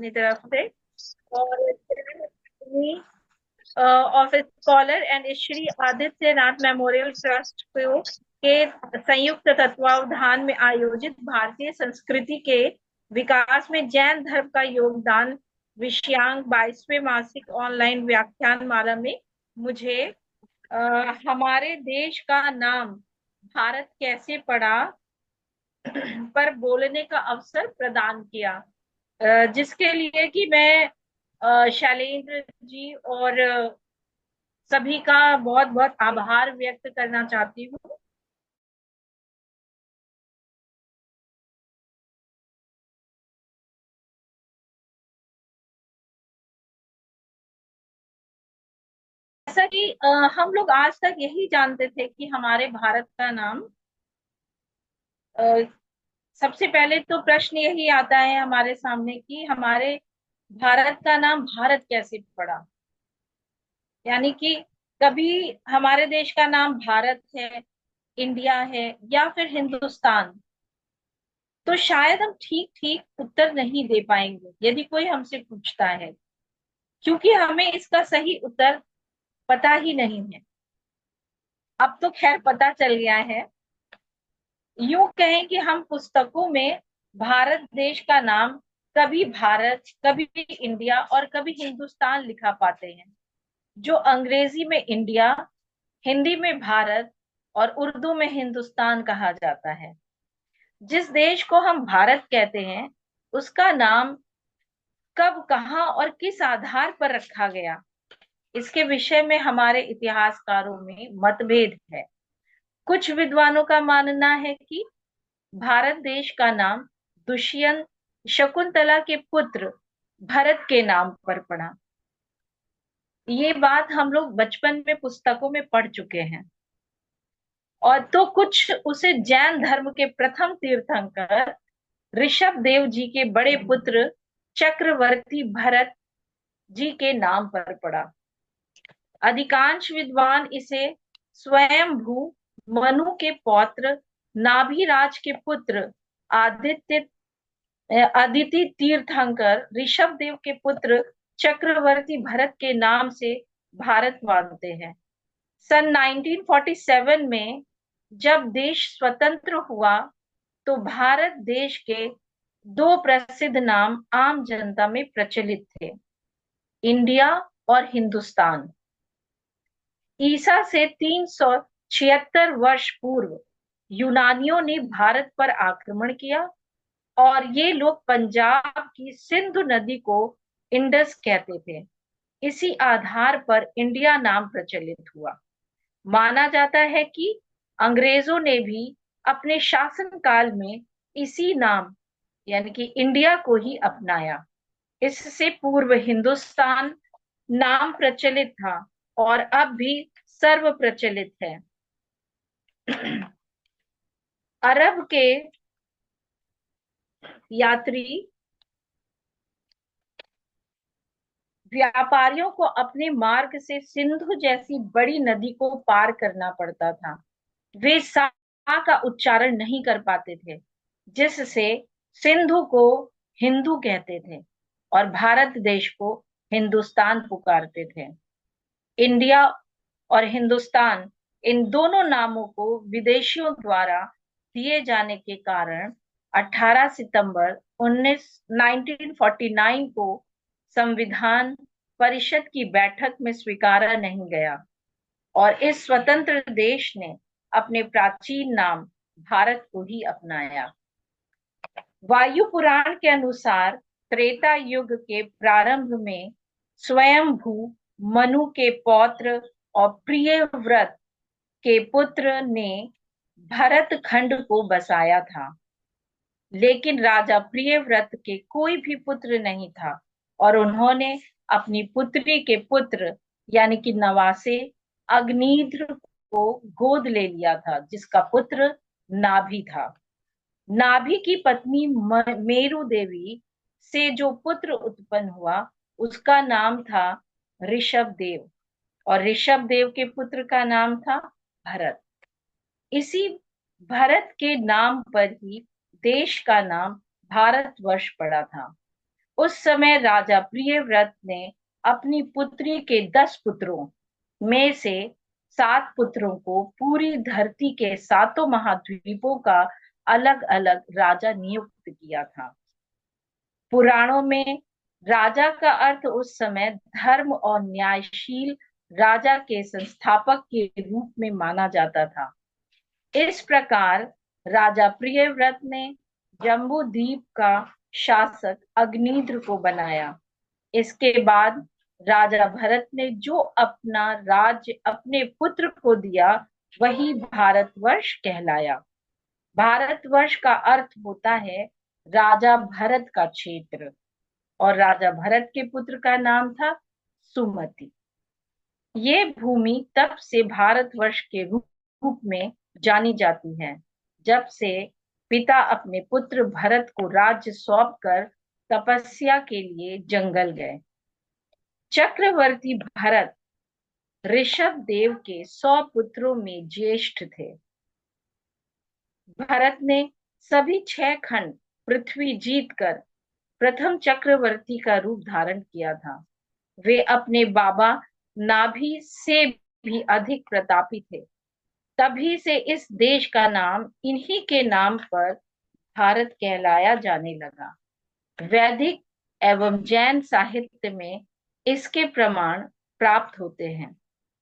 अपनी तरफ से। और of scholar and Shri Adityanath memorial trust को के संयुक्त तत्वावधान में आयोजित भारतीय संस्कृति के विकास में जैन धर्म का योगदान विषयांक 22वें मासिक ऑनलाइन व्याख्यान माला में मुझे हमारे देश का नाम भारत कैसे पड़ा पर बोलने का अवसर प्रदान किया, जिसके लिए कि मैं शैलेंद्र जी और सभी का बहुत बहुत आभार व्यक्त करना चाहती हूँ। जैसा कि हम लोग आज तक यही जानते थे कि हमारे भारत का नाम, अ, सबसे पहले तो प्रश्न यही आता है हमारे सामने कि हमारे भारत का नाम भारत कैसे पड़ा। यानी कि कभी हमारे देश का नाम भारत है, इंडिया है या फिर हिंदुस्तान, तो शायद हम ठीक ठीक उत्तर नहीं दे पाएंगे यदि कोई हमसे पूछता है, क्योंकि हमें इसका सही उत्तर पता ही नहीं है। अब तो खैर पता चल गया है। यूं कहें कि हम पुस्तकों में भारत देश का नाम कभी भारत, कभी इंडिया और कभी हिंदुस्तान लिखा पाते हैं, जो अंग्रेजी में इंडिया, हिंदी में भारत और उर्दू में हिंदुस्तान कहा जाता है। जिस देश को हम भारत कहते हैं, उसका नाम कब, कहाँ और किस आधार पर रखा गया, इसके विषय में हमारे इतिहासकारों में मतभेद है। कुछ विद्वानों का मानना है कि भारत देश का नाम दुष्यंत शकुंतला के पुत्र भरत के नाम पर पड़ा। ये बात हम लोग बचपन में पुस्तकों में पढ़ चुके हैं। और तो कुछ उसे जैन धर्म के प्रथम तीर्थंकर ऋषभ देव जी के बड़े पुत्र चक्रवर्ती भरत जी के नाम पर पड़ा। अधिकांश विद्वान इसे स्वयंभू मनु के पौत्र नाभिराज के पुत्र आदित्य अदिति तीर्थंकर ऋषभ देव के पुत्र चक्रवर्ती भरत के नाम से भारत मानते हैं। सन 1947 में जब देश स्वतंत्र हुआ, तो भारत देश के दो प्रसिद्ध नाम आम जनता में प्रचलित थे, इंडिया और हिंदुस्तान। ईसा से 376 वर्ष पूर्व यूनानियों ने भारत पर आक्रमण किया और ये लोग पंजाब की सिंधु नदी को इंडस कहते थे। इसी आधार पर इंडिया नाम प्रचलित हुआ। माना जाता है कि अंग्रेजों ने भी अपने शासन काल में इसी नाम यानी कि इंडिया को ही अपनाया। इससे पूर्व हिंदुस्तान नाम प्रचलित था और अब भी सर्व प्रचलित है। अरब के यात्री व्यापारियों को अपने मार्ग से सिंधु जैसी बड़ी नदी को पार करना पड़ता था। वे सा का उच्चारण नहीं कर पाते थे, जिससे सिंधु को हिंदू कहते थे और भारत देश को हिंदुस्तान पुकारते थे। इंडिया और हिंदुस्तान, इन दोनों नामों को विदेशियों द्वारा दिए जाने के कारण 18 सितंबर 1949 को संविधान परिषद की बैठक में स्वीकारा नहीं गया और इस स्वतंत्र देश ने अपने प्राचीन नाम भारत को ही अपनाया। वायु पुराण के अनुसार त्रेता युग के प्रारंभ में स्वयंभू मनु के पौत्र और प्रियव्रत के पुत्र ने भरत खंड को बसाया था। लेकिन राजा प्रियव्रत के कोई भी पुत्र नहीं था और उन्होंने अपनी पुत्री के पुत्र यानी कि नवासे अग्निध्र को गोद ले लिया था, जिसका पुत्र नाभि था। नाभि की पत्नी मेरु देवी से जो पुत्र उत्पन्न हुआ, उसका नाम था ऋषभ देव और ऋषभ देव के पुत्र का नाम था भरत। इसी भरत के नाम पर ही देश का नाम भारतवर्ष पड़ा था। उस समय राजा प्रियव्रत ने अपनी पुत्री के 10 पुत्रों में से 7 पुत्रों को पूरी धरती के 7 महाद्वीपों का अलग अलग राजा नियुक्त किया था। पुराणों में राजा का अर्थ उस समय धर्म और न्यायशील राजा के संस्थापक के रूप में माना जाता था। इस प्रकार राजा प्रियव्रत ने जम्बू द्वीप का शासक अग्निद्र को बनाया। इसके बाद राजा भरत ने जो अपना राज्य अपने पुत्र को दिया वही भारतवर्ष कहलाया। भारतवर्ष का अर्थ होता है राजा भरत का क्षेत्र, और राजा भरत के पुत्र का नाम था सुमति। ये भूमि तब से भारतवर्ष के रूप में जानी जाती है, जब से पिता अपने पुत्र भरत को राज्य सौंप कर तपस्या के लिए जंगल गए। चक्रवर्ती भरत ऋषभ देव के 100 पुत्रों में ज्येष्ठ थे। भरत ने सभी 6 खंड पृथ्वी जीतकर प्रथम चक्रवर्ती का रूप धारण किया था। वे अपने बाबा नाभि से भी अधिक प्रतापी थे। तभी से इस देश का नाम इन्हीं के नाम पर भारत कहलाया जाने लगा। वैदिक एवं जैन साहित्य में इसके प्रमाण प्राप्त होते हैं।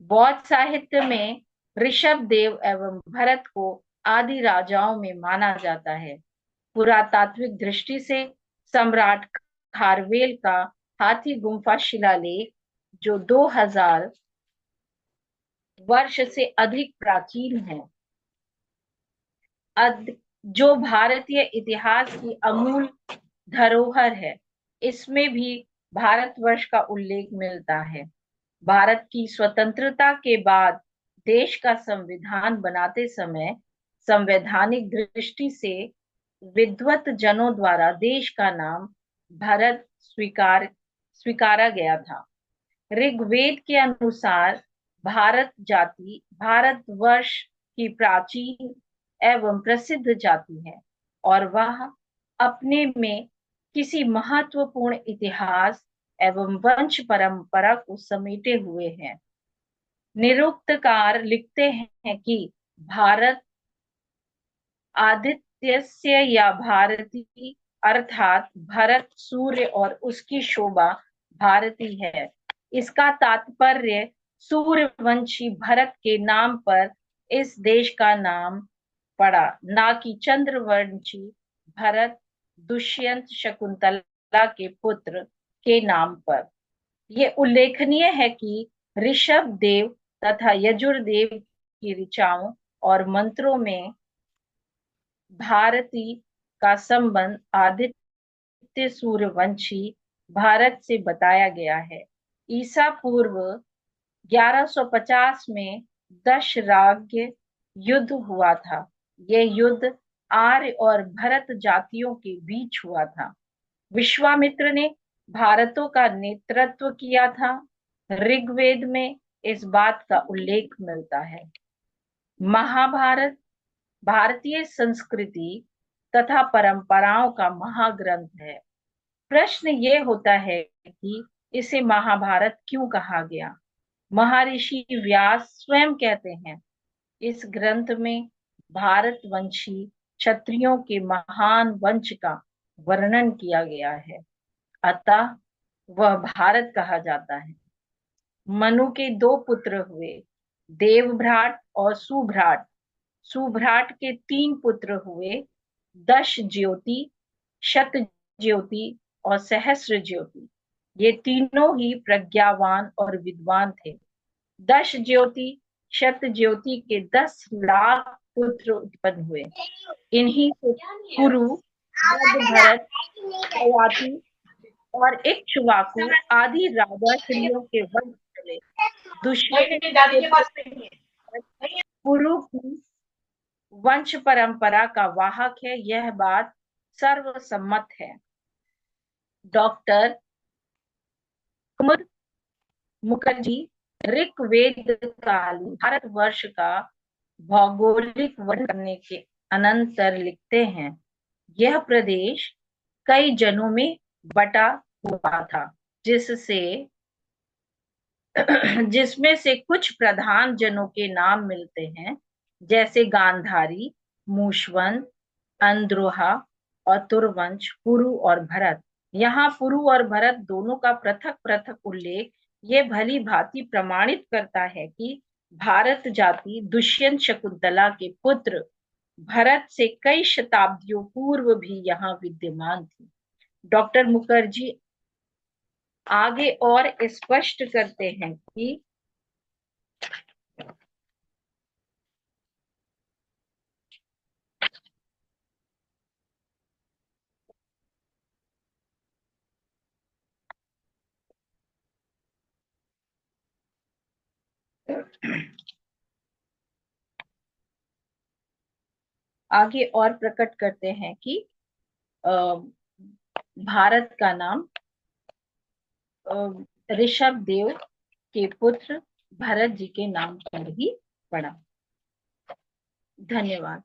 बौद्ध साहित्य में ऋषभ देव एवं भरत को आदि राजाओं में माना जाता है। पुरातात्विक दृष्टि से सम्राट खारवेल का हाथी गुम्फा शिलालेख, जो 2000 वर्ष से अधिक प्राचीन है, जो भारतीय इतिहास की अमूल धरोहर है, इसमें भी भारतवर्ष का उल्लेख मिलता है। भारत की स्वतंत्रता के बाद देश का संविधान बनाते समय संवैधानिक दृष्टि से विद्वत जनों द्वारा देश का नाम भारत स्वीकारा गया था। ऋग्वेद के अनुसार भारत जाति भारतवर्ष की प्राचीन एवं प्रसिद्ध जाति है, और वह अपने में किसी महत्वपूर्ण इतिहास एवं वंश परंपरा को समेटे हुए हैं। निरुक्तकार लिखते हैं कि भारत आदित्यस्य या भारती अर्थात भरत सूर्य और उसकी शोभा भारती है। इसका तात्पर्य सूर्यवंशी भरत के नाम पर इस देश का नाम पड़ा, ना कि चंद्रवंशी भरत दुष्यंत शकुंतला के पुत्र के नाम पर। यह उल्लेखनीय है कि ऋषभ देव तथा यजुर्देव की ऋचाओं और मंत्रों में भारती का संबंध आदित्य सूर्यवंशी भारत से बताया गया है। ईसा पूर्व 1150 में दशराग्य युद्ध हुआ था। यह युद्ध आर्य और भरत जातियों के बीच हुआ था। विश्वामित्र ने भारतों का नेतृत्व किया था। ऋग्वेद में इस बात का उल्लेख मिलता है। महाभारत भारतीय संस्कृति तथा परंपराओं का महाग्रंथ है। प्रश्न ये होता है कि इसे महाभारत क्यों कहा गया? महर्षि व्यास स्वयं कहते हैं, इस ग्रंथ में भारतवंशी क्षत्रियों के महान वंश का वर्णन किया गया है, अतः वह भारत कहा जाता है। मनु के 2 पुत्र हुए, देवभ्राट और सुभ्राट। सुभ्राट के 3 पुत्र हुए, दश ज्योति, शत ज्योति और सहस्र ज्योति। ये तीनों ही प्रज्ञावान और विद्वान थे। दश ज्योति शत ज्योति के 10 लाख पुत्र उत्पन्न हुए। इन्हीं से कुरु, भरत, ययाति और इक्ष्वाकु आदि राजा श्रीयों के वंश चले। दुष्यंत कुरु की वंश परंपरा का वाहक है, यह बात सर्वसम्मत है। डॉक्टर कुमुद मुखर्जी ऋग्वेद कालीन भारतवर्ष का भौगोलिक वर्णन करने के अनंतर लिखते हैं, यह प्रदेश कई जनों में बटा हुआ था, जिससे जिसमें से कुछ प्रधान जनों के नाम मिलते हैं, जैसे गांधारी, मूशवंत, अंद्रोहा और तुर्वंश, पुरु और भरत। यहाँ पुरु और भरत दोनों का पृथक पृथक उल्लेख ये भली भांति प्रमाणित करता है कि भारत जाति दुष्यंत शकुंतला के पुत्र भरत से कई शताब्दियों पूर्व भी यहाँ विद्यमान थी। डॉक्टर मुखर्जी आगे और स्पष्ट करते हैं कि आगे और प्रकट करते हैं कि अ, भारत का नाम ऋषभ देव के पुत्र भरत जी के नाम पर ही पड़ा। धन्यवाद।